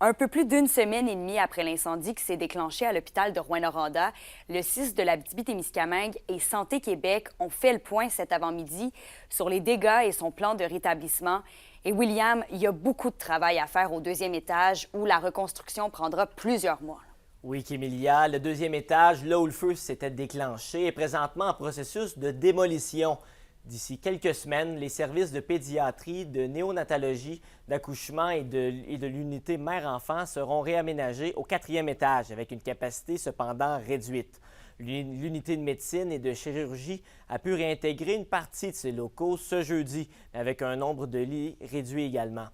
Un peu plus d'une semaine et demie après l'incendie qui s'est déclenché à l'hôpital de Rouyn-Noranda, le CIS de l'Abitibi-Témiscamingue et Santé Québec ont fait le point cet avant-midi sur les dégâts et son plan de rétablissement. Et William, il y a beaucoup de travail à faire au deuxième étage où la reconstruction prendra plusieurs mois. Oui, Kémilia, le deuxième étage, là où le feu s'était déclenché, est présentement en processus de démolition. D'ici quelques semaines, les services de pédiatrie, de néonatologie, d'accouchement et de l'unité mère-enfant seront réaménagés au quatrième étage, avec une capacité cependant réduite. L'unité de médecine et de chirurgie a pu réintégrer une partie de ses locaux ce jeudi, avec un nombre de lits réduit également.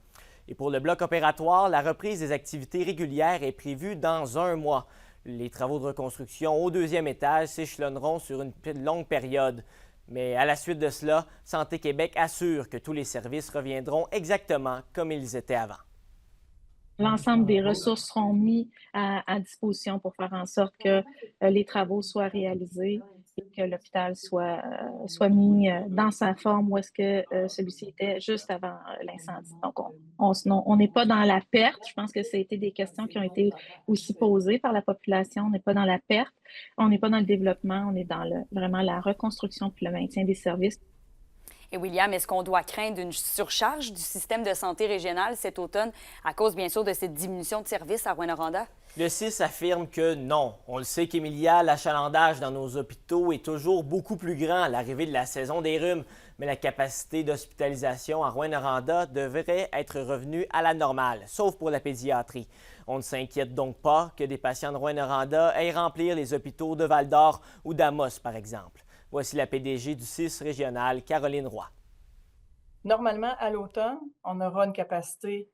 Et pour le bloc opératoire, la reprise des activités régulières est prévue dans un mois. Les travaux de reconstruction au deuxième étage s'échelonneront sur une longue période. Mais à la suite de cela, Santé Québec assure que tous les services reviendront exactement comme ils étaient avant. L'ensemble des ressources seront mis à disposition pour faire en sorte que les travaux soient réalisés et que l'hôpital soit mis dans sa forme où est-ce que celui-ci était juste avant l'incendie. Donc, on n'est pas dans la perte. Je pense que ça a été des questions qui ont été aussi posées par la population. On n'est pas dans la perte, on n'est pas dans le développement, on est dans vraiment la reconstruction puis le maintien des services. Et William, est-ce qu'on doit craindre une surcharge du système de santé régional cet automne à cause, bien sûr, de cette diminution de services à Rouyn-Noranda? Le CIS affirme que non. On le sait qu'Émilia, l'achalandage dans nos hôpitaux est toujours beaucoup plus grand à l'arrivée de la saison des rhumes, mais la capacité d'hospitalisation à Rouyn-Noranda devrait être revenue à la normale, sauf pour la pédiatrie. On ne s'inquiète donc pas que des patients de Rouyn-Noranda aillent remplir les hôpitaux de Val-d'Or ou d'Amos, par exemple. Voici la PDG du CIS régional, Caroline Roy. Normalement, à l'automne, on aura une capacité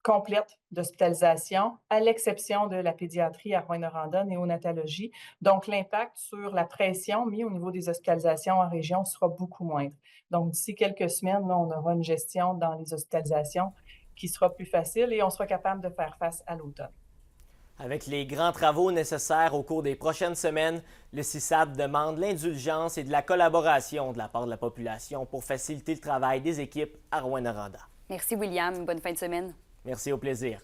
complète d'hospitalisation, à l'exception de la pédiatrie à Rouyn-Noranda, néonatologie. Donc, l'impact sur la pression mise au niveau des hospitalisations en région sera beaucoup moindre. Donc, d'ici quelques semaines, là, on aura une gestion dans les hospitalisations qui sera plus facile et on sera capable de faire face à l'automne. Avec les grands travaux nécessaires au cours des prochaines semaines, le CISAD demande l'indulgence et de la collaboration de la part de la population pour faciliter le travail des équipes à Rouyn-Noranda. Merci, William. Bonne fin de semaine. Merci, au plaisir.